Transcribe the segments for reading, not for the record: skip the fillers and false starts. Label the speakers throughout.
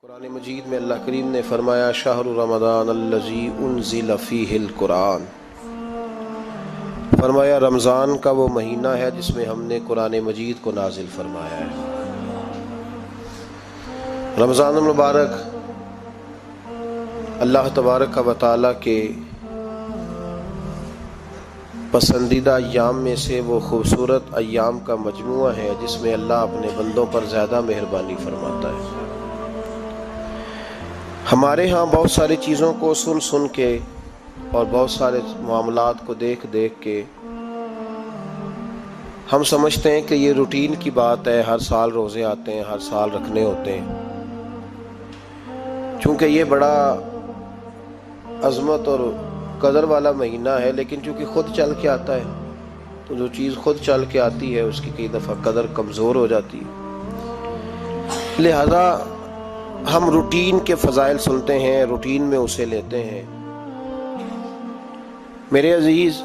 Speaker 1: قرآن مجید میں اللہ کریم نے فرمایا شہر رمضان الذی انزل فیہ القرآن، فرمایا رمضان کا وہ مہینہ ہے جس میں ہم نے قرآن مجید کو نازل فرمایا ہے۔ رمضان المبارک اللہ تبارک و تعالیٰ کے پسندیدہ ایام میں سے وہ خوبصورت ایام کا مجموعہ ہے جس میں اللہ اپنے بندوں پر زیادہ مہربانی فرماتا ہے۔ ہمارے ہاں بہت ساری چیزوں کو سن سن کے اور بہت سارے معاملات کو دیکھ دیکھ کے ہم سمجھتے ہیں کہ یہ روٹین کی بات ہے، ہر سال روزے آتے ہیں، ہر سال رکھنے ہوتے ہیں۔ چونکہ یہ بڑا عظمت اور قدر والا مہینہ ہے، لیکن چونکہ خود چل کے آتا ہے تو جو چیز خود چل کے آتی ہے اس کی کئی دفعہ قدر کمزور ہو جاتی ہے، لہذا ہم روٹین کے فضائل سنتے ہیں، روٹین میں اسے لیتے ہیں۔ میرے عزیز،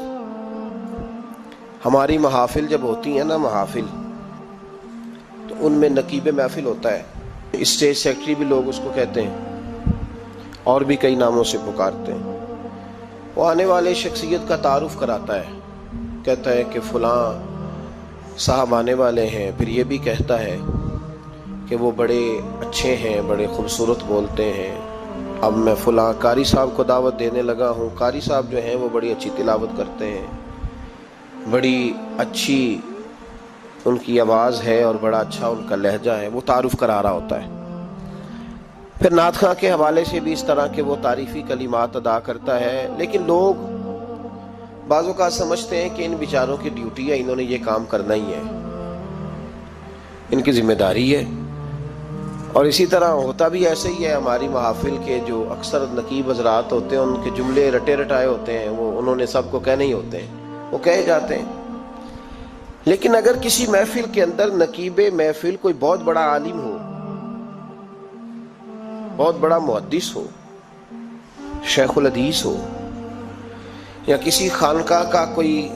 Speaker 1: ہماری محافل جب ہوتی ہیں نا، محافل تو ان میں نقیب محفل ہوتا ہے، اسٹیج سیکرٹری بھی لوگ اس کو کہتے ہیں اور بھی کئی ناموں سے پکارتے ہیں۔ وہ آنے والے شخصیت کا تعارف کراتا ہے، کہتا ہے کہ فلاں صاحب آنے والے ہیں، پھر یہ بھی کہتا ہے کہ وہ بڑے اچھے ہیں، بڑے خوبصورت بولتے ہیں، اب میں فلاں قاری صاحب کو دعوت دینے لگا ہوں۔ قاری صاحب جو ہیں وہ بڑی اچھی تلاوت کرتے ہیں، بڑی اچھی ان کی آواز ہے اور بڑا اچھا ان کا لہجہ ہے، وہ تعارف کرا رہا ہوتا ہے۔ پھر نعت خواں کے حوالے سے بھی اس طرح کے وہ تعریفی کلمات ادا کرتا ہے، لیکن لوگ بعض اوقات سمجھتے ہیں کہ ان بیچاروں کی ڈیوٹی ہے، انہوں نے یہ کام کرنا ہی ہے، ان کی ذمہ داری ہے۔ اور اسی طرح ہوتا بھی ایسے ہی ہے۔ ہماری محافل کے جو اکثر نقیب حضرات ہوتے ہیں ان کے جملے رٹے رٹائے ہوتے ہیں، وہ انہوں نے سب کو کہنے ہی ہوتے ہیں، وہ کہے جاتے ہیں۔ لیکن اگر کسی محفل کے اندر نقیب محفل کوئی بہت بڑا عالم ہو، بہت بڑا محدث ہو، شیخ الحدیث ہو، یا کسی خانقاہ کا کوئی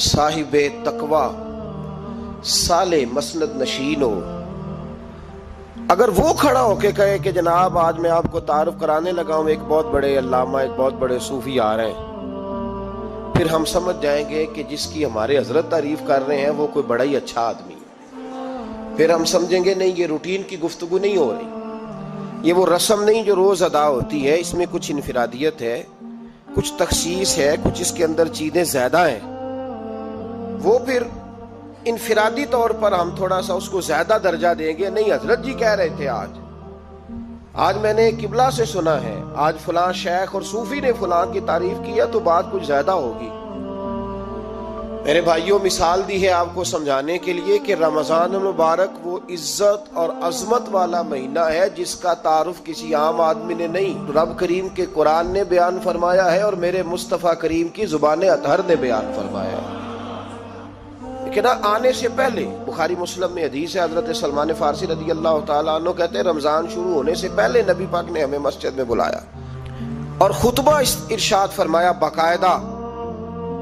Speaker 1: صاحب تقوی صالح مسند نشین ہو، اگر وہ کھڑا ہو کے کہے کہ جناب آج میں آپ کو تعارف کرانے لگا ہوں ایک بہت بڑے علامہ، ایک بہت بڑے صوفی آ رہے ہیں، پھر ہم سمجھ جائیں گے کہ جس کی ہمارے حضرت تعریف کر رہے ہیں وہ کوئی بڑا ہی اچھا آدمی ہے۔ پھر ہم سمجھیں گے نہیں، یہ روٹین کی گفتگو نہیں ہو رہی، یہ وہ رسم نہیں جو روز ادا ہوتی ہے، اس میں کچھ انفرادیت ہے، کچھ تخصیص ہے، کچھ اس کے اندر چیزیں زیادہ ہیں۔ وہ پھر انفرادی طور پر ہم تھوڑا سا اس کو زیادہ درجہ دیں گے۔ نہیں، حضرت جی کہہ رہے تھے آج میں نے قبلہ سے سنا ہے، آج فلاں شیخ اور صوفی نے فلاں کی تعریف کیا تو بات کچھ زیادہ ہوگی۔ میرے بھائیوں، مثال دی ہے آپ کو سمجھانے کے لیے کہ رمضان المبارک وہ عزت اور عظمت والا مہینہ ہے جس کا تعارف کسی عام آدمی نے نہیں، رب کریم کے قرآن نے بیان فرمایا ہے اور میرے مصطفیٰ کریم کی زبان اطہر نے بیان فرمایا ہے۔ لیکن آنے سے پہلے بخاری مسلم میں حدیث ہے، حضرت سلمان فارسی رضی اللہ تعالیٰ عنہ کہتے ہیں رمضان شروع ہونے سے پہلے نبی پاک نے ہمیں مسجد میں بلایا اور خطبہ ارشاد فرمایا باقاعدہ،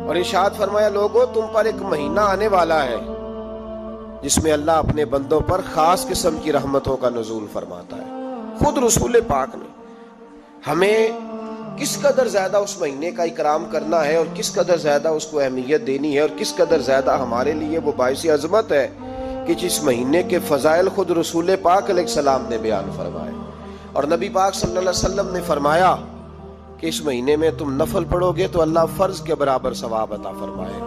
Speaker 1: اور ارشاد فرمایا لوگو تم پر ایک مہینہ آنے والا ہے جس میں اللہ اپنے بندوں پر خاص قسم کی رحمتوں کا نزول فرماتا ہے۔ خود رسول پاک نے ہمیں کس قدر زیادہ اس مہینے کا اکرام کرنا ہے اور کس قدر زیادہ اس کو اہمیت دینی ہے اور کس قدر زیادہ ہمارے لیے وہ باعث عظمت ہے کہ جس مہینے کے فضائل خود رسول پاک علیہ السلام نے بیان فرمائے، اور نبی پاک صلی اللہ علیہ وسلم نے فرمایا کہ اس مہینے میں تم نفل پڑھو گے تو اللہ فرض کے برابر ثواب عطا فرمائے،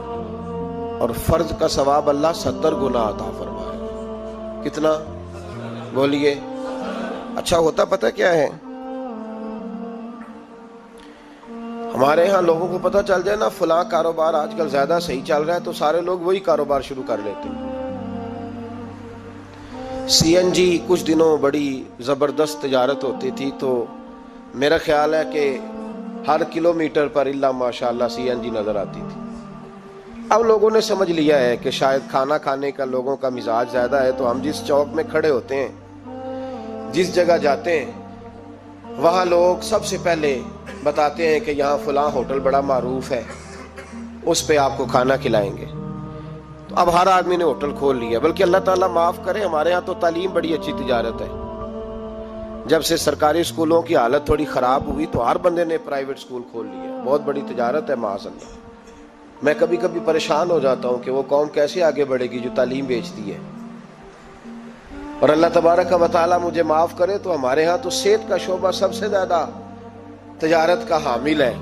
Speaker 1: اور فرض کا ثواب اللہ 70 گنا عطا فرمائے۔ کتنا؟ بولیے۔ اچھا ہوتا پتہ کیا ہے؟ ہمارے ہاں لوگوں کو پتہ چل جائے نا فلاں کاروبار آج کل زیادہ صحیح چل رہا ہے تو سارے لوگ وہی کاروبار شروع کر لیتے ہیں۔ سی این جی کچھ دنوں بڑی زبردست تجارت ہوتی تھی، تو میرا خیال ہے کہ ہر کلومیٹر پر اللہ ماشاءاللہ سی این جی نظر آتی تھی۔ اب لوگوں نے سمجھ لیا ہے کہ شاید کھانا کھانے کا لوگوں کا مزاج زیادہ ہے، تو ہم جس چوک میں کھڑے ہوتے ہیں، جس جگہ جاتے ہیں، وہاں لوگ سب سے پہلے بتاتے ہیں کہ یہاں فلاں ہوٹل بڑا معروف ہے، اس پہ آپ کو کھانا کھلائیں گے۔ تو اب ہر آدمی نے ہوٹل کھول لیا، بلکہ اللہ تعالیٰ معاف کرے، ہمارے ہاں تو تعلیم بڑی اچھی تجارت ہے۔ جب سے سرکاری اسکولوں کی حالت تھوڑی خراب ہوئی تو ہر بندے نے پرائیویٹ اسکول کھول لیا. بہت بڑی تجارت ہے معاذ اللہ. میں کبھی کبھی پریشان ہو جاتا ہوں کہ وہ قوم کیسے آگے بڑھے گی جو تعلیم بیچتی ہے. اور اللہ تبارک و تعالیٰ مجھے معاف کرے تو ہمارے ہاں تو صحت کا شعبہ سب سے زیادہ تجارت کا حامل ہے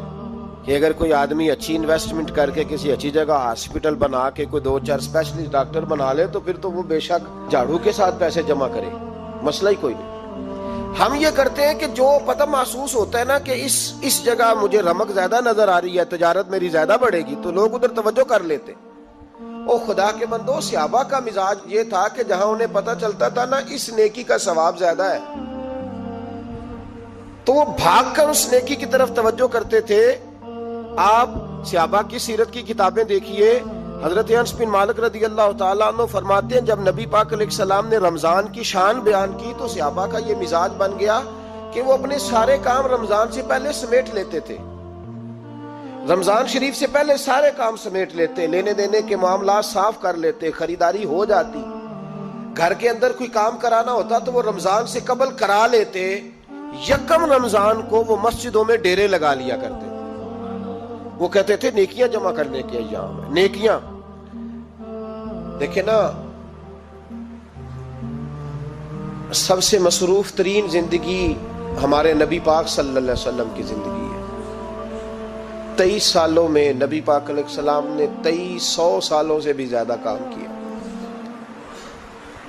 Speaker 1: کہ اگر کوئی آدمی اچھی انویسٹمنٹ کر کے کسی اچھی جگہ ہاسپٹل بنا کے کوئی 2-4 اسپیشلسٹ ڈاکٹر بنا لے تو پھر تو وہ بے شک جھاڑو کے ساتھ پیسے جمع کرے, مسئلہ ہی کوئی نہیں. ہم یہ کرتے ہیں کہ جو پتہ محسوس ہوتا ہے نا کہ اس جگہ مجھے رمق زیادہ نظر آ رہی ہے, تجارت میری زیادہ بڑھے گی, تو لوگ ادھر توجہ کر لیتے. او خدا کے بندو, صحابہ کا مزاج یہ تھا کہ جہاں انہیں پتہ چلتا تھا نا اس نیکی کا ثواب زیادہ ہے تو وہ بھاگ کر اس نیکی کی طرف توجہ کرتے تھے. آپ صحابہ کی سیرت کی کتابیں دیکھیے, حضرت انس بن مالک رضی اللہ تعالیٰ عنہ فرماتے ہیں جب نبی پاک علیہ السلام نے رمضان کی شان بیان کی تو صحابہ کا یہ مزاج بن گیا کہ وہ اپنے سارے کام رمضان سے پہلے سمیٹ لیتے تھے. رمضان شریف سے پہلے سارے کام سمیٹ لیتے, لینے دینے کے معاملات صاف کر لیتے, خریداری ہو جاتی. گھر کے اندر کوئی کام کرانا ہوتا تو وہ رمضان سے قبل کرا لیتے. یکم رمضان کو وہ مسجدوں میں ڈیرے لگا لیا کرتے. وہ کہتے تھے نیکیاں جمع کرنے کے ایام ہیں, نیکیاں. دیکھیں نا, سب سے مصروف ترین زندگی ہمارے نبی پاک صلی اللہ علیہ وسلم کی زندگی ہے. 23 سالوں میں نبی پاک علیہ السلام نے 2300 سالوں سے بھی زیادہ کام کیا.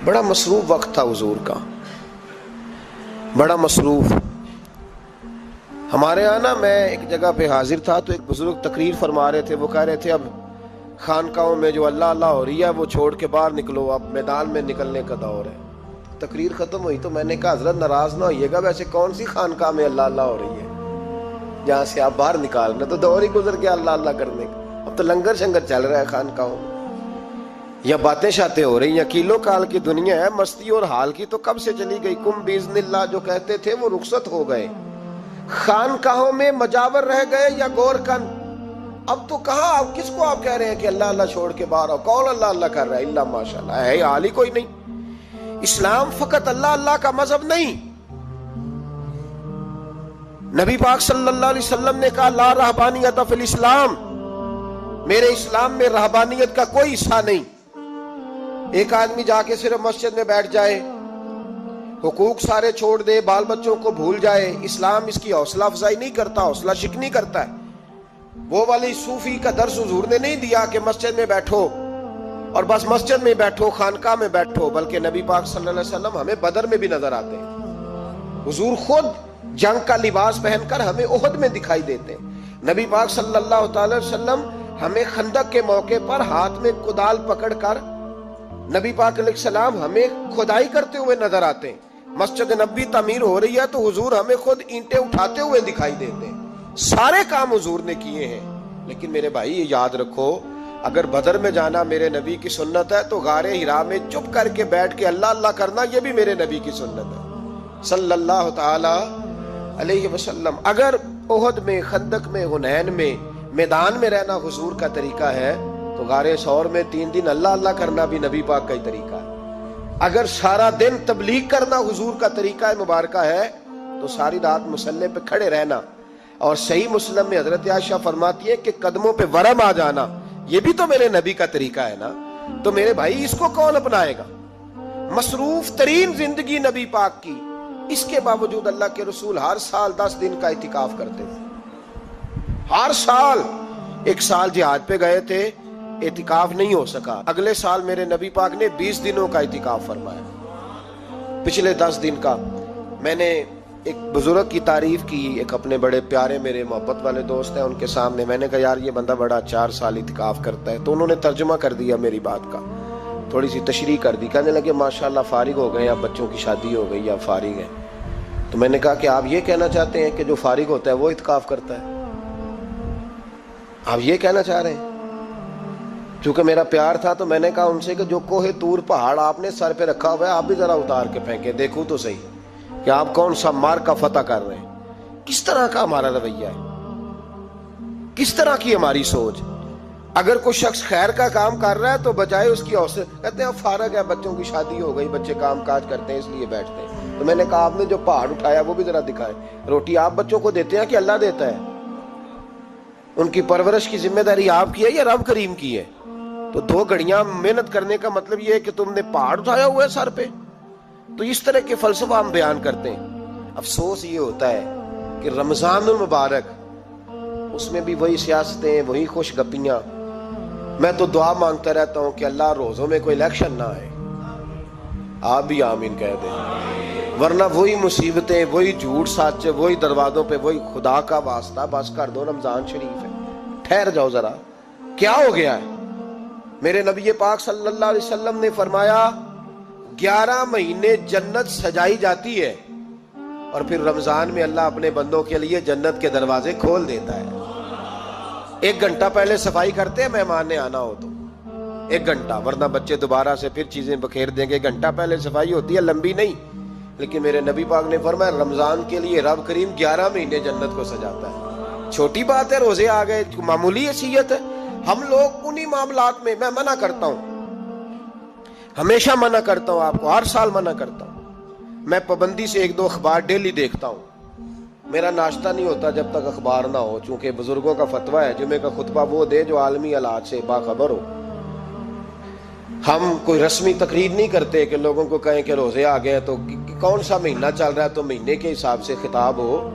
Speaker 1: بڑا مصروف وقت تھا حضور کا, بڑا مصروف. ہمارے یہاں نا میں ایک جگہ پہ حاضر تھا تو ایک بزرگ تقریر فرما رہے تھے. وہ کہہ رہے تھے اب خانقاہوں میں جو اللہ اللہ ہو رہی ہے وہ چھوڑ کے باہر نکلو, اب میدان میں نکلنے کا دور ہے. تقریر ختم ہوئی تو میں نے کہا حضرت ناراض نہ ہوئیے گا, ویسے کون سی خانقاہ میں اللہ اللہ ہو رہی ہے جہاں سے آپ باہر نکالنا, تو دور ہی گزر گیا اللہ اللہ کرنے کا. اب تو لنگر شنگر چل رہا ہے خانقاہوں میں, یا باتیں شاتیں ہو رہی ہیں. کیلو کال کی دنیا ہے, مستی اور حال کی تو کب سے چلی گئی. کم باذن اللہ جو کہتے تھے وہ رخصت ہو گئے. خانقاہوں میں مجاور رہ گئے یا گور کن. اب تو کہاں, اب کس کو آپ کہہ رہے ہیں کہ اللہ اللہ چھوڑ کے باہر آؤ؟ کون اللہ اللہ کر رہا ہے؟ اللہ ماشاءاللہ ہے, حال ہی کوئی نہیں. اسلام فقط اللہ اللہ کا مذہب نہیں. نبی پاک صلی اللہ علیہ وسلم نے کہا لا رہبانیت فی الاسلام, میرے اسلام میں رہبانیت کا کوئی حصہ نہیں. ایک آدمی جا کے صرف مسجد میں بیٹھ جائے, حقوق سارے چھوڑ دے, بال بچوں کو بھول جائے, اسلام اس کی حوصلہ افزائی نہیں کرتا, حوصلہ شکنی کرتا ہے. وہ والی صوفی کا درس حضور نے نہیں دیا کہ مسجد میں بیٹھو اور بس مسجد میں بیٹھو, خانقاہ میں بیٹھو, بلکہ نبی پاک صلی اللہ علیہ وسلم ہمیں بدر میں بھی نظر آتے ہیں. حضور خود جنگ کا لباس پہن کر ہمیں احد میں دکھائی دیتے ہیں. نبی پاک صلی اللہ تعالی وسلم ہمیں خندق کے موقع پر ہاتھ میں کدال پکڑ کر نبی پاک علیہ السلام ہمیں کھدائی کرتے ہوئے نظر آتے ہیں. مسجد نبوی تعمیر ہو رہی ہے تو حضور ہمیں خود اینٹیں اٹھاتے ہوئے دکھائی دیتے ہیں. سارے کام حضور نے کیے ہیں. لیکن میرے بھائی یہ یاد رکھو, اگر بدر میں جانا میرے نبی کی سنت ہے تو غار حرا میں چپ کر کے بیٹھ کے اللہ اللہ کرنا یہ بھی میرے نبی کی سنت ہے صلی اللہ تعالی علیہ وسلم. اگر احد میں, خندق میں, حنین میں, میدان میں رہنا حضور کا طریقہ ہے تو غار ثور میں 3 دن اللہ اللہ کرنا بھی نبی پاک کا ہی طریقہ ہے. اگر سارا دن تبلیغ کرنا حضور کا طریقہ مبارکہ ہے تو ساری رات مصلی پہ کھڑے رہنا. اور صحیح مسلم میں حضرت عائشہ فرماتی ہے کہ قدموں پہ ورم آ جانا یہ بھی تو میرے نبی کا طریقہ ہے نا. تو میرے بھائی اس کو کون اپنائے گا؟ مصروف ترین زندگی نبی پاک کی, اس کے باوجود اللہ کے رسول ہر سال 10 دن کا اعتکاف کرتے تھے. ہر سال. ایک سال جہاد پہ گئے تھے, اعتکاف نہیں ہو سکا. اگلے سال میرے نبی پاک نے 20 دنوں کا اعتکاف فرمایا. پچھلے 10 دن کا. میں نے ایک بزرگ کی تعریف کی, ایک اپنے بڑے پیارے میرے محبت والے دوست ہیں, ان کے سامنے میں نے کہا یار یہ بندہ بڑا 4 سال اعتکاف کرتا ہے. تو انہوں نے ترجمہ کر دیا میری بات کا, تھوڑی سی تشریح کر دی. کہنے لگے ماشاءاللہ فارغ ہو گئے, اب بچوں کی شادی ہو گئی, اب فارغ ہیں. تو میں نے کہا کہ آپ یہ کہنا چاہتے ہیں کہ جو فارغ ہوتا ہے وہ اعتکاف کرتا ہے؟ آپ یہ کہنا چاہ رہے ہیں؟ چونکہ میرا پیار تھا تو میں نے کہا ان سے کہ جو کوہ طور پہاڑ آپ نے سر پہ رکھا ہوا ہے آپ بھی ذرا اتار کے پھینکیں, دیکھوں تو صحیح کہ آپ کون سا مار کا فتح کر رہے ہیں. کس طرح کا ہمارا رویہ ہے, کس طرح کی ہماری سوچ. اگر کوئی شخص خیر کا کام کر رہا ہے تو بجائے اس کی حوصلہ کہتے ہیں اب فارغ ہے, بچوں کی شادی ہو گئی, بچے کام کاج کرتے ہیں اس لیے بیٹھتے ہیں. تو میں نے کہا آپ نے جو پہاڑ اٹھایا وہ بھی ذرا دکھائیں. روٹی آپ بچوں کو دیتے ہیں کہ اللہ دیتا ہے؟ ان کی پرورش کی ذمہ داری آپ کی ہے یا رب کریم کی ہے؟ تو 2 گھڑیاں محنت کرنے کا مطلب یہ ہے کہ تم نے پہاڑ اٹھایا ہوا ہے سر پہ. تو اس طرح کے فلسفہ ہم بیان کرتے ہیں. افسوس یہ ہوتا ہے کہ رمضان المبارک اس میں بھی وہی سیاستیں، وہی خوش گپیاں. میں تو دعا مانگتا رہتا ہوں کہ اللہ روزوں میں کوئی الیکشن نہ آئے. آپ بھی آمین کہہ دیں. ورنہ وہی مصیبتیں، وہی جھوٹ سچ، وہی دروازوں پہ وہی. خدا کا واسطہ بس کر دو، رمضان شریف ہے، ٹھہر جاؤ ذرا. کیا ہو گیا ہے؟ میرے نبی پاک صلی اللہ علیہ وسلم نے فرمایا 11 مہینے جنت سجائی جاتی ہے اور پھر رمضان میں اللہ اپنے بندوں کے لیے جنت کے دروازے کھول دیتا ہے. 1 گھنٹہ پہلے صفائی کرتے ہیں مہمان نے آنا ہو تو 1 گھنٹہ، ورنہ بچے دوبارہ سے پھر چیزیں بکھیر دیں گے. 1 گھنٹہ پہلے صفائی ہوتی ہے، لمبی نہیں. لیکن میرے نبی پاک نے فرمایا رمضان کے لیے رب کریم 11 مہینے جنت کو سجاتا ہے. چھوٹی بات ہے، روزے آ گئے، معمولی حیثیت ہے. ہم لوگ انہی معاملات میں، میں منع کرتا ہوں، ہمیشہ منع کرتا ہوں، آپ کو ہر سال منع کرتا ہوں. میں پابندی سے 1-2 اخبار ڈیلی دیکھتا ہوں. میرا ناشتہ نہیں ہوتا جب تک اخبار نہ ہو، چونکہ بزرگوں کا فتویٰ ہے جمعے کا خطبہ وہ دے جو عالمی حالات سے باخبر ہو. ہم کوئی رسمی تقریر نہیں کرتے کہ لوگوں کو کہیں کہ روزے آ گئے تو کون سا مہینہ چل رہا ہے تو مہینے کے حساب سے خطاب ہو.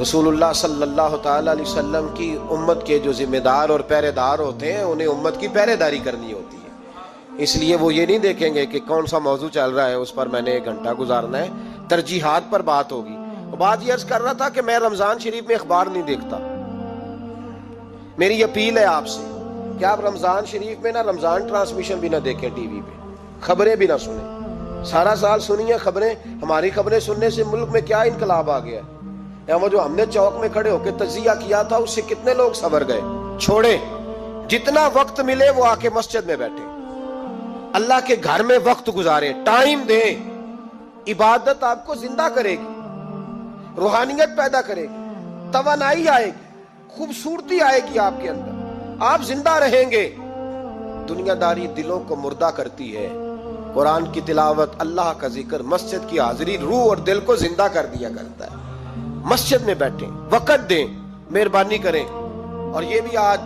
Speaker 1: رسول اللہ صلی اللہ تعالی علیہ وسلم کی امت کے جو ذمہ دار اور پہرے دار ہوتے ہیں انہیں امت کی پہرے داری کرنی ہوتی ہے. اس لیے وہ یہ نہیں دیکھیں گے کہ کون سا موضوع چل رہا ہے اس پر میں نے 1 گھنٹہ گزارنا ہے. ترجیحات پر بات ہوگی. بات یہ عرض کر رہا تھا کہ میں رمضان شریف میں اخبار نہیں دیکھتا. میری اپیل ہے آپ سے کہ آپ رمضان شریف میں نہ رمضان ٹرانسمیشن بھی نہ دیکھیں، ٹی وی پہ خبریں بھی نہ سنیں. سارا سال سنیے خبریں. ہماری خبریں سننے سے ملک میں کیا انقلاب آ گیا ہے. یا وہ جو ہم نے چوک میں کھڑے ہو کے تجزیہ کیا تھا اس سے کتنے لوگ سنور گئے. چھوڑیں، جتنا وقت ملے وہ آ کے مسجد میں بیٹھے، اللہ کے گھر میں وقت گزارے، ٹائم دیں. عبادت آپ کو زندہ کرے گی، روحانیت پیدا کرے گی، توانائی آئے گی، خوبصورتی آئے گی آپ کے اندر. آپ زندہ رہیں گے. دنیا داری دلوں کو مردہ کرتی ہے. قرآن کی تلاوت، اللہ کا ذکر، مسجد کی حاضری روح اور دل کو زندہ کر دیا کرتا ہے. مسجد میں بیٹھیں، وقت دیں، مہربانی کریں. اور یہ بھی آج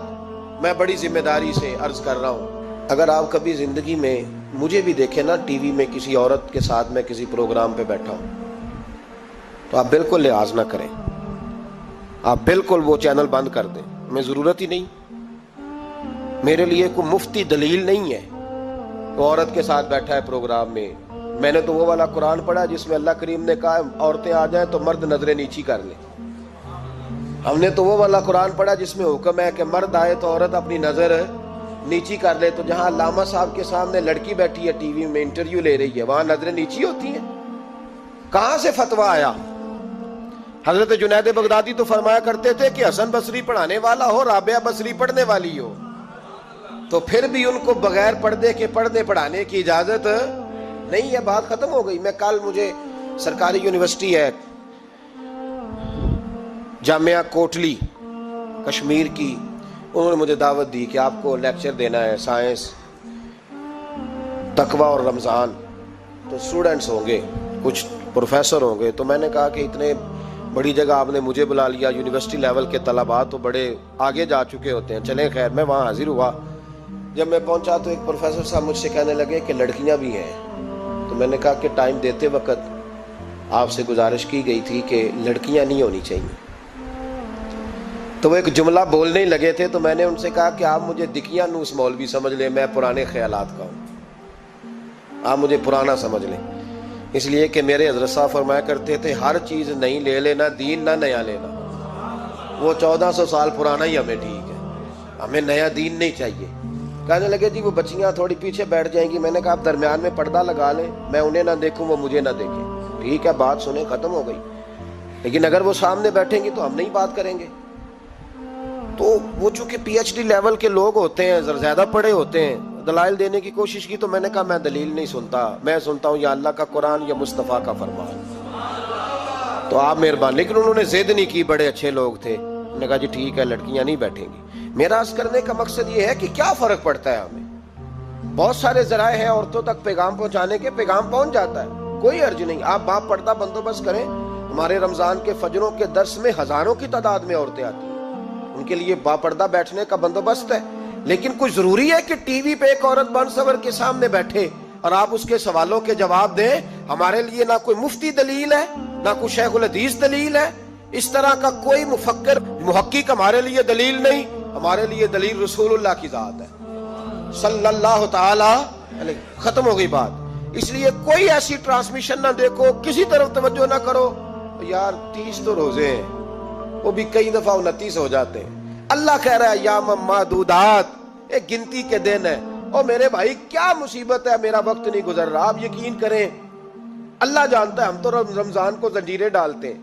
Speaker 1: میں بڑی ذمہ داری سے عرض کر رہا ہوں، اگر آپ کبھی زندگی میں مجھے بھی دیکھیں نا ٹی وی میں کسی عورت کے ساتھ میں کسی پروگرام پہ بیٹھا ہوں تو آپ بالکل لحاظ نہ کریں. آپ بالکل وہ چینل بند کر دیں. ہمیں ضرورت ہی نہیں. میرے لیے کوئی مفتی دلیل نہیں ہے. وہ عورت کے ساتھ بیٹھا ہے پروگرام میں. میں نے تو وہ والا قرآن پڑھا جس میں اللہ کریم نے کہا عورتیں آ جائیں تو مرد نظریں نیچی کر لیں. ہم نے تو وہ والا قرآن پڑھا جس میں حکم ہے کہ مرد آئے تو عورت اپنی نظر نیچی کر لے. تو جہاں علامہ صاحب کے سامنے لڑکی بیٹھی ہے ٹی وی میں انٹرویو لے رہی ہے وہاں نظریں نیچی ہوتی ہیں؟ کہاں سے فتویٰ آیا؟ حضرت جنید بغدادی تو فرمایا کرتے تھے کہ حسن بصری پڑھانے والا ہو، رابعہ بصری پڑھنے والی ہو. تو پھر بھی ان کو بغیر پردے کے پردے پڑھانے کی اجازت نہیں ہے. بات ختم ہو گئی. میں کل مجھے سرکاری یونیورسٹی ہے جامعہ کوٹلی کشمیر کی، انہوں نے مجھے دعوت دی کہ آپ کو لیکچر دینا ہے سائنس، تقوی اور رمضان. تو اسٹوڈنٹس ہوں گے، کچھ پروفیسر ہوں گے. تو میں نے کہا کہ اتنے بڑی جگہ آپ نے مجھے بلا لیا، یونیورسٹی لیول کے طلباء تو بڑے آگے جا چکے ہوتے ہیں. چلیں خیر، میں وہاں حاضر ہوا. جب میں پہنچا تو ایک پروفیسر صاحب مجھ سے کہنے لگے کہ لڑکیاں بھی ہیں. تو میں نے کہا کہ ٹائم دیتے وقت آپ سے گزارش کی گئی تھی کہ لڑکیاں نہیں ہونی چاہیے. تو وہ ایک جملہ بولنے ہی لگے تھے. تو میں نے ان سے کہا کہ آپ مجھے دکھیاں نوس مولوی سمجھ لیں، میں پرانے خیالات کا ہوں، آپ مجھے پرانا سمجھ لیں. اس لیے کہ میرے حضرت صاحب فرمایا کرتے تھے ہر چیز نہیں لے لینا، دین نہ نیا لینا. وہ 1400 سال پرانا ہی ہمیں ٹھیک ہے، ہمیں نیا دین نہیں چاہیے. کہنے لگے جی وہ بچیاں تھوڑی پیچھے بیٹھ جائیں گی. میں نے کہا آپ درمیان میں پردہ لگا لیں، میں انہیں نہ دیکھوں وہ مجھے نہ دیکھیں. ٹھیک ہے، بات سنیں، ختم ہو گئی. لیکن اگر وہ سامنے بیٹھیں گی تو ہم نہیں بات کریں گے. تو وہ چونکہ پی ایچ ڈی لیول کے لوگ ہوتے ہیں، زیادہ پڑھے ہوتے ہیں، دلائل دینے کی کوشش کی. تو میں نے کہا میں دلیل نہیں سنتا، میں سنتا ہوں یا اللہ کا قرآن یا مصطفیٰ کا فرمان. تو آپ مہربان. لیکن انہوں نے ضد نہیں کی، بڑے اچھے لوگ تھے. انہوں نے کہا جی ٹھیک ہے لڑکیاں نہیں بیٹھیں گی. میرا عرض کرنے کا مقصد یہ ہے کہ کیا فرق پڑتا ہے ہمیں. بہت سارے ذرائع ہیں عورتوں تک پیغام پہنچانے کے، پیغام پہنچ جاتا ہے. کوئی حرج نہیں. آپ باپ پردہ بندوبست کریں. ہمارے رمضان کے فجروں کے درس میں ہزاروں کی تعداد میں عورتیں آتی ہیں, ان کے لیے باپردہ بیٹھنے کا بندوبست ہے. لیکن کوئی ضروری ہے کہ ٹی وی پہ ایک عورت بن سور کے سامنے بیٹھے اور آپ اس کے سوالوں کے جواب دیں؟ ہمارے لیے نہ کوئی مفتی دلیل ہے, نہ کوئی شیخ الحدیث دلیل ہے. اس طرح کا کوئی مفکر محقق ہمارے لیے دلیل نہیں. ہمارے لیے دلیل رسول اللہ کی ذات ہے صلی اللہ تعالی علیہ. ختم ہو گئی بات. اس لیے کوئی ایسی ٹرانسمیشن نہ دیکھو, کسی طرف توجہ نہ کرو. یار 30 تو روزے ہیں, وہ بھی کئی دفعہ 29 ہو جاتے ہیں. اللہ کہہ رہا ہے ایام معدودات, ایک گنتی کے دن ہے. اور میرے بھائی کیا مصیبت ہے, میرا وقت نہیں گزر رہا. آپ یقین کریں, اللہ جانتا ہے ہم تو رمضان کو زنجیریں ڈالتے ہیں.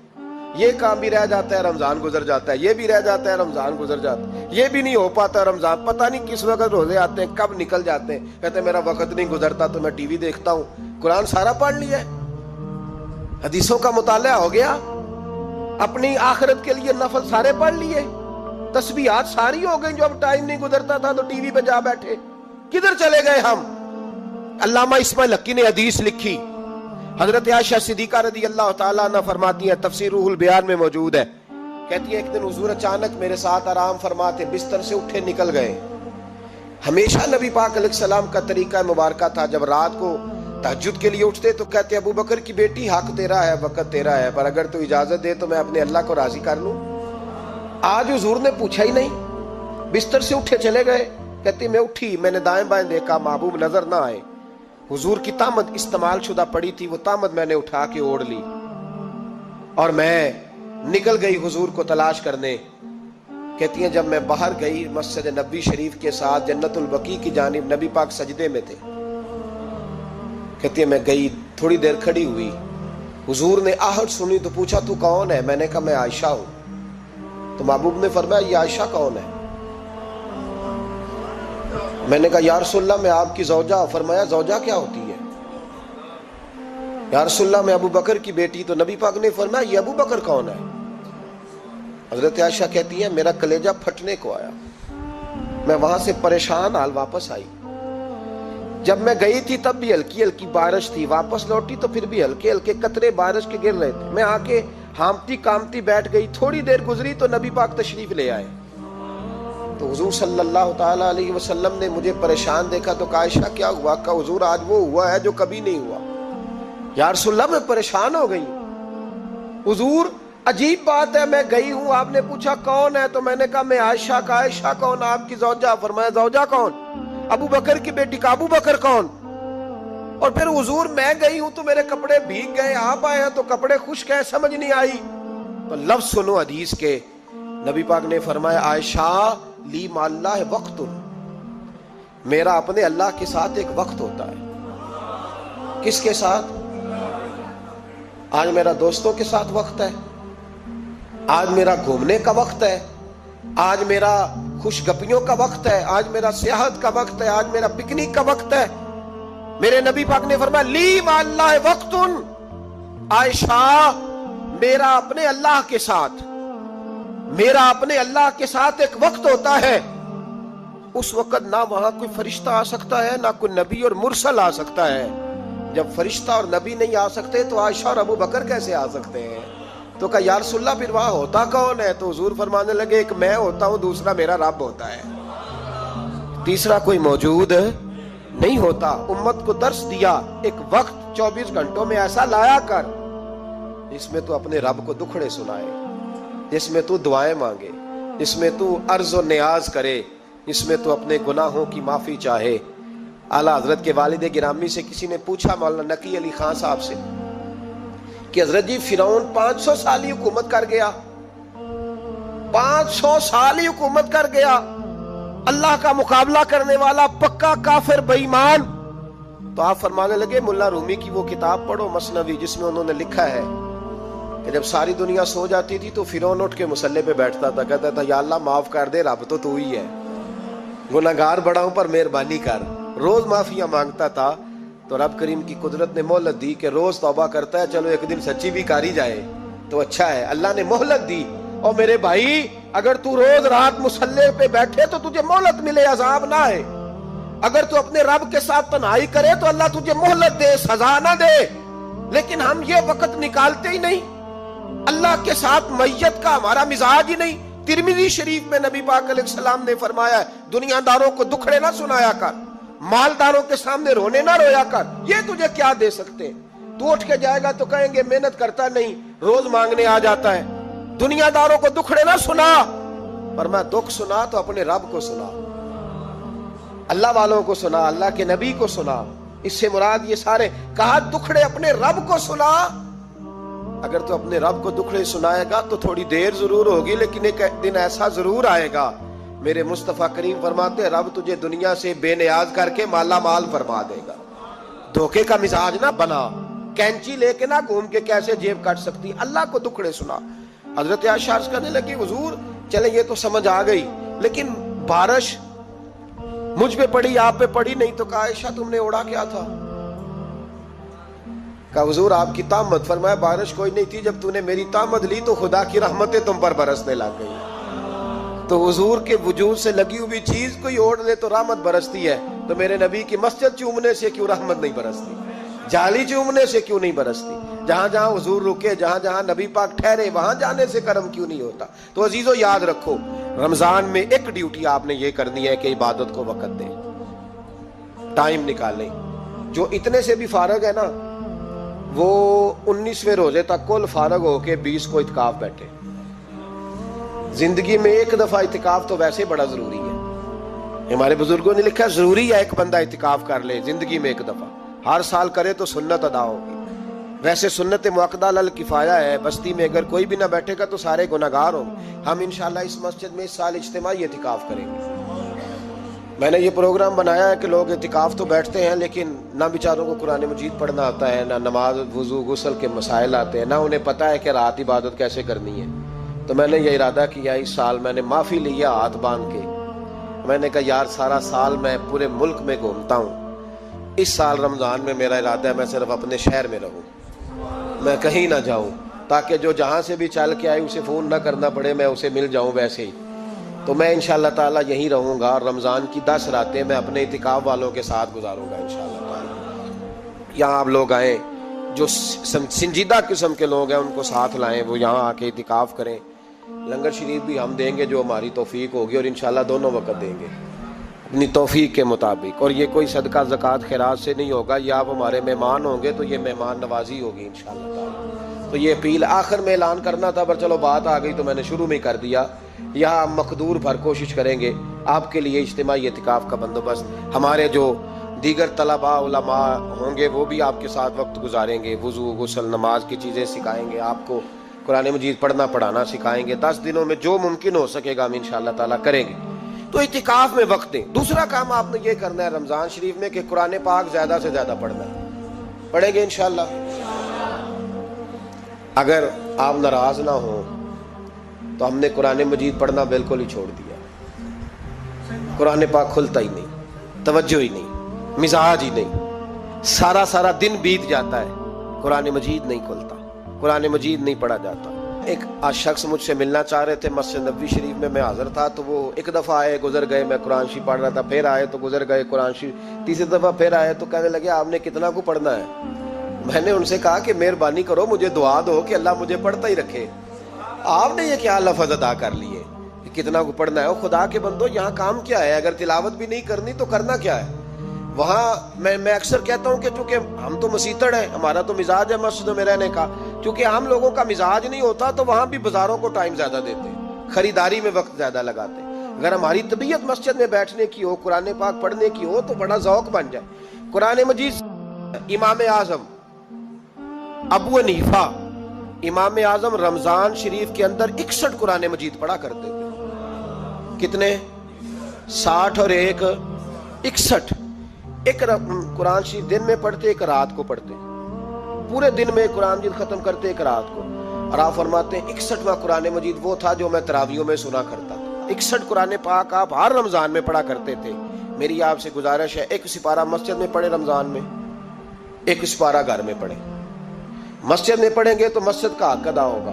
Speaker 1: یہ کام بھی رہ جاتا ہے, رمضان گزر جاتا ہے. یہ بھی رہ جاتا ہے, رمضان گزر جاتا ہے. یہ بھی نہیں ہو پاتا رمضان, پتہ نہیں کس وقت روزے آتے ہیں, کب نکل جاتے ہیں. کہتے ہیں میرا وقت نہیں گزرتا تو میں ٹی وی دیکھتا ہوں. قرآن سارا پڑھ لیا ہے, حدیثوں کا مطالعہ ہو گیا, اپنی آخرت کے لیے نفل سارے پڑھ لیے, تسبیحات ساری ہو گئی. جو اب ٹائم نہیں گزرتا تھا تو ٹی وی پہ جا بیٹھے. کدھر چلے گئے ہم؟ علامہ اسماعیل حقی نے حدیث لکھی, حضرت عائشہ صدیقہ رضی اللہ تعالیٰ عنہ فرماتی ہیں, تفسیر روح البیان میں موجود ہے. کہتی ہے ایک دن حضور اچانک میرے ساتھ آرام فرماتے بستر سے اٹھے نکل گئے. ہمیشہ نبی پاک علیہ السلام کا طریقہ مبارکہ تھا, جب رات کو تہجد کے لیے اٹھتے تو کہتے ابو بکر کی بیٹی حق تیرا ہے, وقت تیرا ہے, پر اگر تو اجازت دے تو میں اپنے اللہ کو راضی کر لوں. آج حضور نے پوچھا ہی نہیں, بستر سے اٹھے چلے گئے. کہتی میں اٹھی, میں نے دائیں بائیں دیکھا, محبوب نظر نہ آئے. حضور کی تامد استعمال شدہ پڑی تھی, وہ تامد میں نے اٹھا کے اوڑھ لی اور میں نکل گئی حضور کو تلاش کرنے. کہتی ہیں جب میں باہر گئی مسجد نبوی شریف کے ساتھ جنت البقیع کی جانب, نبی پاک سجدے میں تھے. کہتی ہے میں گئی, تھوڑی دیر کھڑی ہوئی, حضور نے آہٹ سنی تو پوچھا تو کون ہے؟ میں نے کہا میں عائشہ ہوں. تو محبوب نے فرمایا یہ عائشہ کون ہے؟ میں نے کہا یا رسول اللہ میں آپ کی زوجہ. فرمایا زوجہ کیا ہوتی ہے؟ یا رسول اللہ میں ابو بکر کی بیٹی. تو نبی پاک نے فرمایا یہ ابو بکر کون ہے؟ حضرت عائشہ کہتی ہے میرا کلیجہ پھٹنے کو آیا, میں وہاں سے پریشان حال واپس آئی. جب میں گئی تھی تب بھی ہلکی ہلکی بارش تھی, واپس لوٹی تو پھر بھی ہلکے ہلکے قطرے بارش کے گر رہے تھے. میں آ کے ہامتی کامتی بیٹھ گئی. تھوڑی دیر گزری تو نبی پاک تشریف لے آئے. تو حضور صلی اللہ تعالی علیہ وسلم نے مجھے پریشان دیکھا تو کہا عائشہ کیا ہوا؟ کہا حضور آج وہ ہوا ہے جو کبھی نہیں ہوا. یا رسول اللہ میں پریشان ہو گئی. حضور عجیب بات ہے, میں گئی ہوں, آپ نے پوچھا کون ہے تو میں نے کہا میں عائشہ. کا عائشہ کون؟ آپ کی زوجہ. فرمایا زوجہ کون؟ ابو بکر کی بیٹی. کا ابو بکر کون؟ اور پھر حضور میں گئی ہوں تو میرے کپڑے بھیگ گئے, آپ آئے ہیں تو کپڑے خشک ہیں, سمجھ نہیں آئی. تو لفظ سنو حدیث کے, نبی پاک نے فرمایا عائشہ لی مع اللہ وقت, میرا اپنے اللہ کے ساتھ ایک وقت ہوتا ہے. کس کے ساتھ؟ آج میرا دوستوں کے ساتھ وقت ہے, آج میرا گھومنے کا وقت ہے, آج میرا خوش گپیوں کا وقت ہے, آج میرا سیاحت کا وقت ہے, آج میرا پکنک کا وقت ہے. میرے نبی پاک نے فرمایا لی مع اللہ وقت, عائشہ میرا اپنے اللہ کے ساتھ, میرا اپنے اللہ کے ساتھ ایک وقت ہوتا ہے. اس وقت نہ وہاں کوئی فرشتہ آ سکتا ہے, نہ کوئی نبی اور مرسل آ سکتا ہے. جب فرشتہ اور نبی نہیں آ سکتے تو عائشہ اور ابو بکر کیسے آ سکتے ہیں؟ تو کہا یا رسول اللہ پھر وہاں ہوتا کون ہے؟ تو حضور فرمانے لگے ایک میں ہوتا ہوں, دوسرا میرا رب ہوتا ہے, تیسرا کوئی موجود نہیں ہوتا. امت کو درس دیا, ایک وقت 24 گھنٹوں میں ایسا لایا کر جس میں تو اپنے رب کو دکھڑے سنائے, جس میں تو دعائیں مانگے, جس میں تو عرض و نیاز کرے, جس میں تو اپنے گناہوں کی معافی چاہے. اعلیٰ حضرت کے والد گرامی سے کسی نے پوچھا, مولانا نقی علی خان صاحب سے, کہ حضرت جی فرعون 500 سال ہی حکومت کر گیا, 500 سال ہی حکومت کر گیا, اللہ کا مقابلہ کرنے والا پکا کافر بے ایمان. تو آپ فرمانے لگے ملا رومی کی وہ کتاب پڑھو مثنوی, جس میں انہوں نے لکھا ہے کہ جب ساری دنیا سو جاتی تھی تو فرعون اٹھ کے مصلے پہ بیٹھتا تھا, کہتا تھا یا اللہ معاف کر دے, رب تو ہی ہے, گناہگار بڑا ہوں پر مہربانی کر. روز معافیاں مانگتا تھا تو رب کریم کی قدرت نے مہلت دی کہ روز توبہ کرتا ہے, چلو ایک دن سچی بھی کاری جائے تو اچھا ہے. اللہ نے مہلت دی. اور میرے بھائی اگر تو روز رات مصلے پہ بیٹھے تو تجھے مہلت ملے, عذاب نہ ہے. اگر تو اپنے رب کے ساتھ تنہائی کرے تو اللہ تجھے مہلت دے, سزا نہ دے. لیکن ہم یہ وقت نکالتے ہی نہیں، اللہ کے ساتھ میت کا ہمارا مزاج ہی نہیں۔ ترمذی شریف میں نبی پاک علیہ السلام نے فرمایا ہے دنیا داروں کو دکھڑے نہ سنایا کر، مالداروں کے سامنے رونے نہ رویا کر، یہ تجھے کیا دے سکتے؟ تو اٹھ کے جائے گا تو کہیں گے محنت کرتا نہیں، روز مانگنے آ جاتا ہے۔ دنیا داروں کو دکھڑے نہ سنا، پر میں دکھ سنا تو اپنے رب کو سنا، اللہ والوں کو سنا، اللہ کے نبی کو سنا۔ اس سے مراد یہ سارے کہا دکھڑے اپنے رب کو سنا۔ اگر تو اپنے رب کو دکھڑے سنائے گا تو تھوڑی دیر ضرور ہوگی، لیکن ایک دن ایسا ضرور آئے گا، میرے مصطفیٰ کریم فرماتے ہیں رب تجھے دنیا سے بے نیاز کر کے مالا مال فرما دے گا۔ دھوکے کا مزاج نہ بنا، کینچی لے کے نہ گھوم کے کیسے جیب کاٹ سکتی، اللہ کو دکھڑے سنا۔ حضرت عائشہ عرض کرنے لگی حضور چلے یہ تو سمجھ آ گئی، لیکن بارش مجھ پہ پڑی آپ پہ پڑی نہیں، تو کہا عائشہ تم نے اوڑا کیا تھا؟ کہا حضور آپ کی تامت، فرمایا بارش کوئی نہیں تھی، جب تو نے میری تامت لی تو خدا کی رحمتیں تم پر برسنے لگ گئی۔ تو حضور کے وجود سے لگی ہوئی چیز کوئی اوڑھ لے تو رحمت برستی ہے، تو میرے نبی کی مسجد چومنے سے کیوں رحمت نہیں برستی؟ جالی چومنے سے کیوں نہیں برستی؟ جہاں جہاں حضور رکے، جہاں جہاں نبی پاک ٹھہرے، وہاں جانے سے کرم کیوں نہیں ہوتا؟ تو عزیزو یاد رکھو، رمضان میں ایک ڈیوٹی آپ نے یہ کرنی ہے کہ عبادت کو وقت دیں، ٹائم نکالیں۔ جو اتنے سے بھی فارغ ہے نا، وہ 19ویں روزے تک کل فارغ ہو کے 20 کو اعتکاف بیٹھے۔ زندگی میں ایک دفعہ اعتکاف تو ویسے بڑا ضروری ہے، ہمارے بزرگوں نے لکھا ضروری ہے ایک بندہ اعتکاف کر لے زندگی میں ایک دفعہ، ہر سال کرے تو سنت ادا ہوگی۔ ویسے سنت مؤکدہ علی الکفایہ ہے، بستی میں اگر کوئی بھی نہ بیٹھے گا تو سارے گناہگار ہوں گے۔ ہم انشاءاللہ اس مسجد میں اس سال اجتماعی اعتکاف کریں گے۔ میں نے یہ پروگرام بنایا ہے کہ لوگ اعتکاف تو بیٹھتے ہیں لیکن نہ بیچاروں کو قرآن مجید پڑھنا آتا ہے، نہ نماز وضو غسل کے مسائل آتے ہیں، نہ انہیں پتہ ہے کہ رات عبادت کیسے کرنی ہے۔ تو میں نے یہ ارادہ کیا، اس سال میں نے معافی لیا ہاتھ باندھ کے، میں نے کہا یار سارا سال میں پورے ملک میں گھومتا ہوں، اس سال رمضان میں میرا ارادہ ہے میں صرف اپنے شہر میں رہوں، میں کہیں نہ جاؤں، تاکہ جو جہاں سے بھی چل کے آئے اسے فون نہ کرنا پڑے، میں اسے مل جاؤں ویسے ہی۔ تو میں انشاءاللہ تعالیٰ یہیں رہوں گا، اور رمضان کی 10 راتیں میں اپنے اعتکاف والوں کے ساتھ گزاروں گا انشاءاللہ تعالیٰ۔ یہاں آپ لوگ آئیں، جو سنجیدہ قسم کے لوگ ہیں ان کو ساتھ لائیں، وہ یہاں آ کے اعتکاف کریں۔ لنگر شریف بھی ہم دیں گے جو ہماری توفیق ہوگی، اور انشاءاللہ دونوں وقت دیں گے اپنی توفیق کے مطابق، اور یہ کوئی صدقہ زکوٰۃ خیرات سے نہیں ہوگا، یہ آپ ہمارے مہمان ہوں گے تو یہ مہمان نوازی ہوگی انشاءاللہ تعالیٰ۔ تو یہ اپیل آخر میں اعلان کرنا تھا، پر چلو بات آ گئی تو میں نے شروع میں کر دیا۔ یہاں ہم مقدور بھر کوشش کریں گے آپ کے لیے اجتماعی اعتکاف کا بندوبست، ہمارے جو دیگر طلباء علماء ہوں گے وہ بھی آپ کے ساتھ وقت گزاریں گے، وضو غسل نماز کی چیزیں سکھائیں گے، آپ کو قرآن مجید پڑھنا پڑھانا سکھائیں گے۔ 10 دنوں میں جو ممکن ہو سکے گا ہم انشاءاللہ تعالیٰ کریں گے۔ تو اعتکاف میں وقت دیں۔ دوسرا کام آپ نے یہ کرنا ہے رمضان شریف میں کہ قرآن پاک زیادہ سے زیادہ پڑھنا ہے، پڑھیں گے انشاءاللہ۔ اگر آپ ناراض نہ ہوں تو ہم نے قرآن مجید پڑھنا بالکل ہی چھوڑ دیا، قرآن پاک کھلتا ہی نہیں، توجہ ہی نہیں، مزاج ہی نہیں، سارا دن بیت جاتا ہے، قرآن مجید نہیں کھلتا، قرآن مجید نہیں پڑھا جاتا۔ ایک شخص مجھ سے ملنا چاہ رہے تھے، مسجد نبوی شریف میں حاضر تھا، تو وہ ایک دفعہ آئے گزر گئے، میں قرآن شریف پڑھ رہا تھا، پھر آئے تو گزر گئے قرآن شریف، تیسری دفعہ پھر آئے تو کہنے لگے آپ نے کتنا کو پڑھنا ہے؟ میں نے ان سے کہا کہ مہربانی کرو مجھے دعا دو کہ اللہ مجھے پڑھتا ہی رکھے، آپ نے یہ کیا لفظ ادا کر لیے کہ کتنا کو پڑھنا ہے؟ خدا کے بندو یہاں کام کیا ہے؟ اگر تلاوت بھی نہیں کرنی تو کرنا کیا ہے؟ وہاں میں اکثر کہتا ہوں کہ چونکہ ہم تو مسیتڑ ہیں، ہمارا تو مزاج ہے مسجدوں میں رہنے کا، چونکہ عام لوگوں کا مزاج نہیں ہوتا تو وہاں بھی بازاروں کو ٹائم زیادہ دیتے ہیں، خریداری میں وقت زیادہ لگاتے ہیں۔ اگر ہماری طبیعت مسجد میں بیٹھنے کی ہو، قرآن پاک پڑھنے کی ہو تو بڑا ذوق بن جائے۔ قرآن مجید امام اعظم ابو حنیفہ امام اعظم رمضان شریف کے اندر 61 قرآن مجید پڑھا کرتے تھے۔ کتنے؟ 60 اور 1 61۔ ایک قرآن شریف دن میں پڑھتے، ایک رات کو پڑھتے، پورے دن میں قرآن مجید ختم کرتے، ایک رات کو۔ اور آپ فرماتے ہیں 61واں قرآن مجید وہ تھا جو میں تراویحوں میں سنا کرتا تھا۔ 61 قرآن پاک آپ ہر رمضان میں پڑھا کرتے تھے۔ میری آپ سے گزارش ہے ایک سپارہ مسجد میں پڑھے رمضان میں، ایک سپارہ گھر میں پڑھے۔ مسجد میں پڑھیں گے تو مسجد کا حق ادا ہوگا،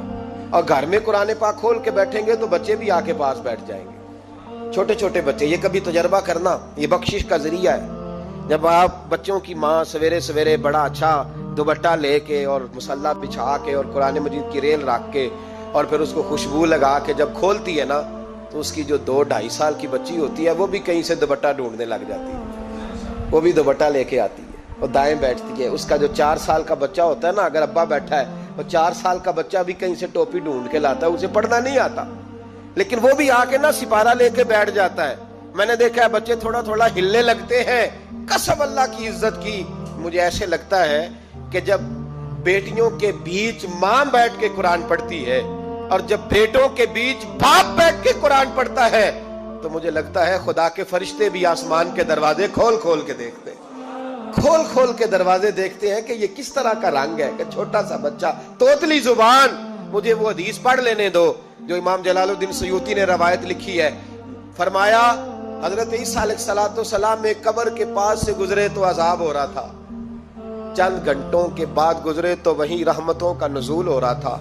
Speaker 1: اور گھر میں قرآن پاک کھول کے بیٹھیں گے تو بچے بھی آ کے پاس بیٹھ جائیں گے، چھوٹے چھوٹے بچے۔ یہ کبھی تجربہ کرنا، یہ بخشش کا ذریعہ ہے۔ جب آپ بچوں کی ماں سویرے سویرے بڑا اچھا دوپٹہ لے کے اور مصلی بچھا کے اور قرآن مجید کی ریل رکھ کے اور پھر اس کو خوشبو لگا کے جب کھولتی ہے نا تو اس کی جو 2-2.5 سال کی بچی ہوتی ہے وہ بھی کہیں سے دوپٹہ ڈھونڈنے لگ جاتی ہے، وہ بھی دوپٹہ لے کے آتی ہے اور دائیں بیٹھتی ہے۔ اس کا جو 4 سال کا بچہ ہوتا ہے نا، اگر ابا بیٹھا ہے وہ 4 سال کا بچہ بھی کہیں سے ٹوپی ڈھونڈ کے لاتا ہے، اسے پڑھنا نہیں آتا لیکن وہ بھی آ کے نا سپارہ لے کے بیٹھ جاتا ہے۔ میں نے دیکھا ہے بچے تھوڑا تھوڑا ہلنے لگتے ہیں، قسم اللہ کی عزت کی۔ مجھے ایسے لگتا ہے کہ جب بیٹیوں کے بیچ ماں بیٹھ کے قرآن پڑھتی ہے اور جب بیٹوں کے بیچ باپ بیٹھ کے قرآن پڑھتا ہے تو مجھے لگتا ہے خدا کے فرشتے بھی آسمان کے دروازے کھول کھول کے دیکھتے ہیں، کھول کھول کے دروازے دیکھتے ہیں کہ یہ کس طرح کا رنگ ہے کہ چھوٹا سا بچہ توتلی زبان۔ مجھے وہ حدیث پڑھ لینے دو جو امام جلال الدین سیوطی نے روایت لکھی ہے۔ فرمایا حضرت عیسیٰ علیہ السلام میں قبر کے پاس سے گزرے تو عذاب ہو رہا تھا، چند گھنٹوں کے بعد گزرے تو وہیں رحمتوں کا نزول ہو رہا تھا۔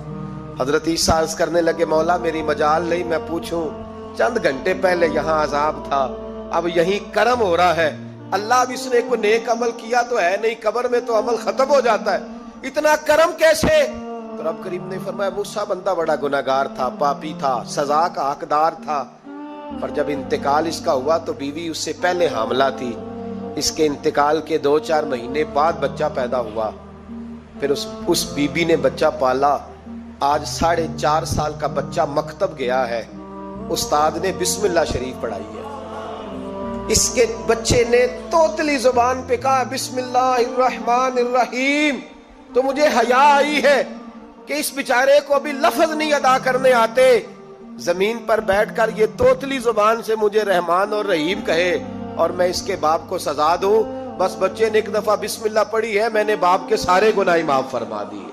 Speaker 1: حضرت عیسیٰ عرض کرنے لگے مولا میری مجال نہیں میں پوچھوں، چند گھنٹے پہلے یہاں عذاب تھا اب یہیں کرم ہو رہا ہے۔ اللہ اب اس نے کوئی نیک عمل کیا تو ہے نہیں، قبر میں تو عمل ختم ہو جاتا ہے، اتنا کرم کیسے؟ تو رب کریم نے فرمایا موسیٰ بندہ بڑا گناہگار تھا، پاپی تھا، سزا کا حقدار تھا، پر جب انتقال اس کا ہوا تو بیوی اس سے پہلے حاملہ تھی، اس کے انتقال کے 2-4 مہینے بعد بچہ پیدا ہوا، پھر اس بیوی نے بچہ پالا، آج 4.5 سال کا بچہ مکتب گیا ہے، استاد نے بسم اللہ شریف پڑھائی ہے، اس کے بچے نے توتلی زبان پہ کہا بسم اللہ الرحمن الرحیم، تو مجھے حیا آئی ہے کہ اس بیچارے کو ابھی لفظ نہیں ادا کرنے آتے، زمین پر بیٹھ کر یہ توتلی زبان سے مجھے رحمان اور رحیم کہے اور میں اس کے باپ کو سزا دوں۔ بس بچے نے ایک دفعہ بسم اللہ پڑھی ہے، میں نے باپ کے سارے گناہ معاف فرما دیے،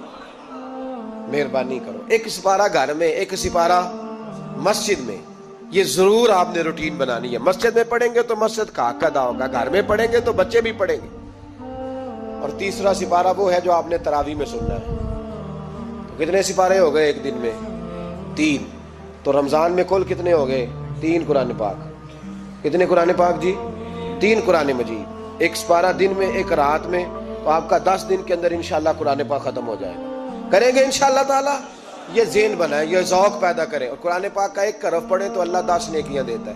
Speaker 1: مہربانی کرو۔ ایک سپارہ گھر میں، ایک سپارہ مسجد میں، یہ ضرور آپ نے روٹین بنانی ہے۔ مسجد میں پڑھیں گے تو مسجد کا حق ادا ہوگا، گھر میں پڑھیں گے تو بچے بھی پڑھیں گے۔ اور تیسرا سپارہ وہ ہے جو آپ نے تراویح میں سننا ہے۔ تو کتنے سپارے ہو گئے ایک دن میں؟ 3۔ تو رمضان میں کل کتنے ہو گئے؟ 3 قرآن پاک۔ کتنے قرآن پاک جی؟ 3 قرآن مجید، ایک سپارہ دن میں ایک رات میں، تو آپ کا 10 دن کے اندر انشاءاللہ قرآن پاک ختم ہو جائے گا۔ کریں گے انشاءاللہ تعالی؟ یہ ذہن بنائیں، یہ ذوق پیدا کریں، اور قرآن پاک کا ایک حرف پڑھیں تو اللہ 10 نیکیاں دیتا ہے،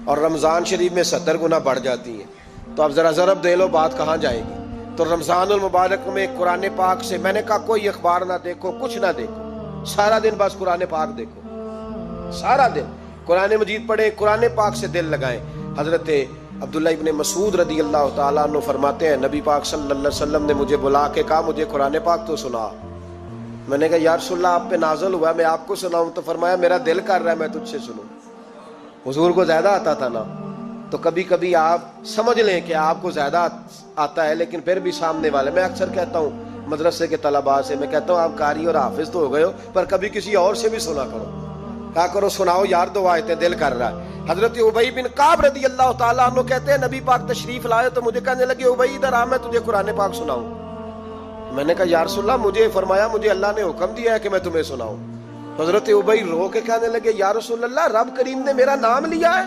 Speaker 1: اور رمضان شریف میں 70 گنا بڑھ جاتی ہیں۔ تو اب ذرا ضرب دے لو بات کہاں جائے گی۔ تو رمضان المبارک میں قرآن پاک سے میں نے کہا کوئی اخبار نہ دیکھو، کچھ نہ دیکھو، سارا دن بس قرآن پاک دیکھو، سارا دن قرآن مجید پڑھیں، قرآن پاک سے دل لگائیں۔ حضرت عبداللہ ابن مسعود رضی اللہ تعالیٰ عنہ فرماتے ہیں نبی پاک صلی اللہ علیہ وسلم نے مجھے بلا کے کہا مجھے قرآن پاک تو سنا۔ میں نے کہا یا رسول اللہ آپ پہ نازل ہوا ہے، میں آپ کو سناؤں؟ تو فرمایا میرا دل کر رہا ہے میں تجھ سے سنوں۔ حضور کو زیادہ آتا تھا نا، تو کبھی کبھی آپ سمجھ لیں کہ آپ کو زیادہ آتا ہے لیکن پھر بھی سامنے والے، میں اکثر کہتا ہوں مدرسے کے طلباء سے، میں کہتا ہوں آپ قاری اور حافظ تو ہو گئے ہو پر کبھی کسی اور سے بھی سنا کرو، کہا کرو سناؤ یار 2 آیتیں، دل کر رہا ہے۔ حضرت ابی بن کعب رضی اللہ تعالیٰ عنہ کہتے ہیں نبی پاک تشریف لائے تو مجھے کہنے لگے ابی ادھر آ میں تجھے قرآن پاک سناؤں۔ میں نے کہا یا رسول اللہ مجھے فرمایا مجھے اللہ نے حکم دیا ہے کہ میں تمہیں سناؤں۔ حضرت ابی رو کے کہنے لگے یا رسول اللہ رب کریم نے میرا نام لیا ہے؟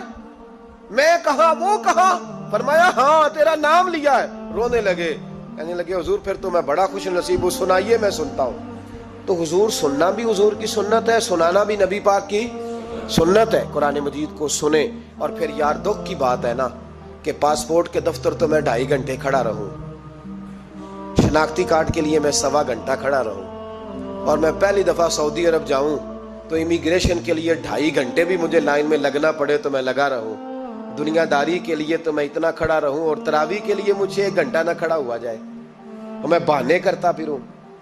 Speaker 1: میں کہا وہ کہا؟ فرمایا ہاں تیرا نام لیا ہے۔ رونے لگے، کہنے لگے حضور پھر تو میں بڑا خوش نصیب ہوں، سنائیے میں سنتا ہوں۔ تو حضور سننا بھی حضور کی سنت ہے، سنانا بھی نبی پاک کی سنت ہے۔ قرآن مجید کو سنیں۔ اور پھر یار دکھ کی بات ہے نا کہ پاسپورٹ کے دفتر تو میں 2.5 گھنٹے کھڑا رہوں، شناختی کارڈ کے لیے میں 1.25 گھنٹہ کھڑا رہوں، اور میں پہلی دفعہ سعودی عرب جاؤں تو امیگریشن کے لیے 2.5 گھنٹے بھی مجھے لائن میں لگنا پڑے تو میں لگا رہوں، دنیا داری کے لیے تو میں اتنا کھڑا رہوں، اور تراویح کے لیے مجھے 1 گھنٹہ نہ کھڑا ہوا جائے اور میں بہانے کرتا پھروں،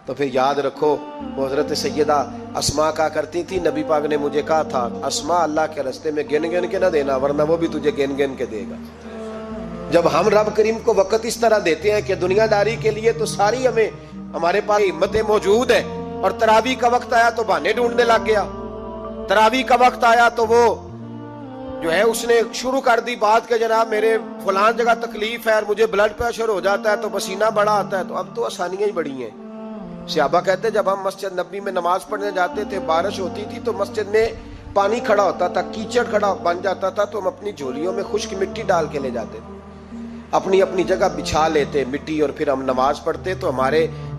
Speaker 1: تو پھر یاد رکھو وہ حضرت سیدہ اسماء کہا کرتی تھی نبی پاک نے مجھے کہا تھا اسماء اللہ کے راستے میں گن گن کے نہ دینا ورنہ وہ بھی تجھے گن گن کے دے گا۔ جب ہم رب کریم کو وقت اس طرح دیتے ہیں کہ دنیا داری کے لیے تو ساری ہمارے پاس ہمتیں موجود ہیں، اور تراویح کا وقت آیا تو بہانے ڈھونڈنے لگ گیا، تراویح کا وقت آیا تو وہ جو ہے اس نے شروع کر دی بات کہ جناب میرے فلان جگہ تکلیف ہے اور مجھے بلڈ پریشر ہو جاتا ہے تو پسینہ بڑا آتا ہے، تو اب تو آسانیاں ہی بڑی ہیں۔ صحابہ کہتے ہیں جب ہم مسجد نبوی میں نماز پڑھنے جاتے تھے بارش ہوتی تھی تو مسجد میں پانی کھڑا ہوتا تھا، کیچڑ کھڑا بن جاتا تھا، تو ہم اپنی جھولیوں میں خشک مٹی ڈال کے لے جاتے تھے، اپنی اپنی جگہ بچھا لیتے مٹی، اور پھر ہم نماز پڑھتے تو ہمارے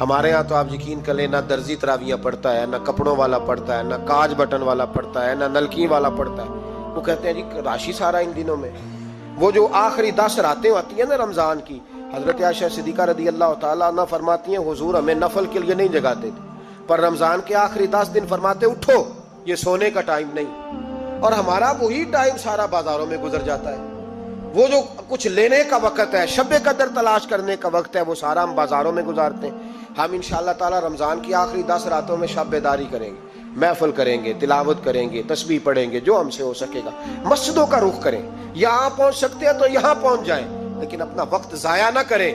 Speaker 1: ہمارے ہاں تو آپ یقین کر لیں نہ درزی تراویاں پڑھتا ہے، نہ کپڑوں والا پڑھتا ہے، نہ کاج بٹن والا پڑھتا ہے، نہ نلکی والا پڑھتا ہے. وہ کہتے ہیں جی راشی سارا ان دنوں میں. وہ جو آخری 10 راتیں ہوتی ہیں نا رمضان کی، حضرت عائشہ صدیقہ رضی اللہ تعالیٰ عنہ فرماتی ہیں حضور ہمیں نفل کے لیے نہیں جگاتے تھے، پر رمضان کے آخری 10 دن فرماتے اٹھو، یہ سونے کا ٹائم نہیں. اور ہمارا وہی ٹائم سارا بازاروں میں گزر جاتا ہے. وہ جو کچھ لینے کا وقت ہے، شب قدر تلاش کرنے کا وقت ہے، وہ سارا ہم بازاروں میں گزارتے ہیں. ہم انشاءاللہ تعالی رمضان کی آخری 10 راتوں میں شب بیداری کریں گے، محفل کریں گے، تلاوت کریں گے، تسبیح پڑھیں گے، جو ہم سے ہو سکے گا. مسجدوں کا رخ کریں، یہاں پہنچ سکتے ہیں تو یہاں پہنچ جائیں، لیکن اپنا وقت ضائع نہ کریں.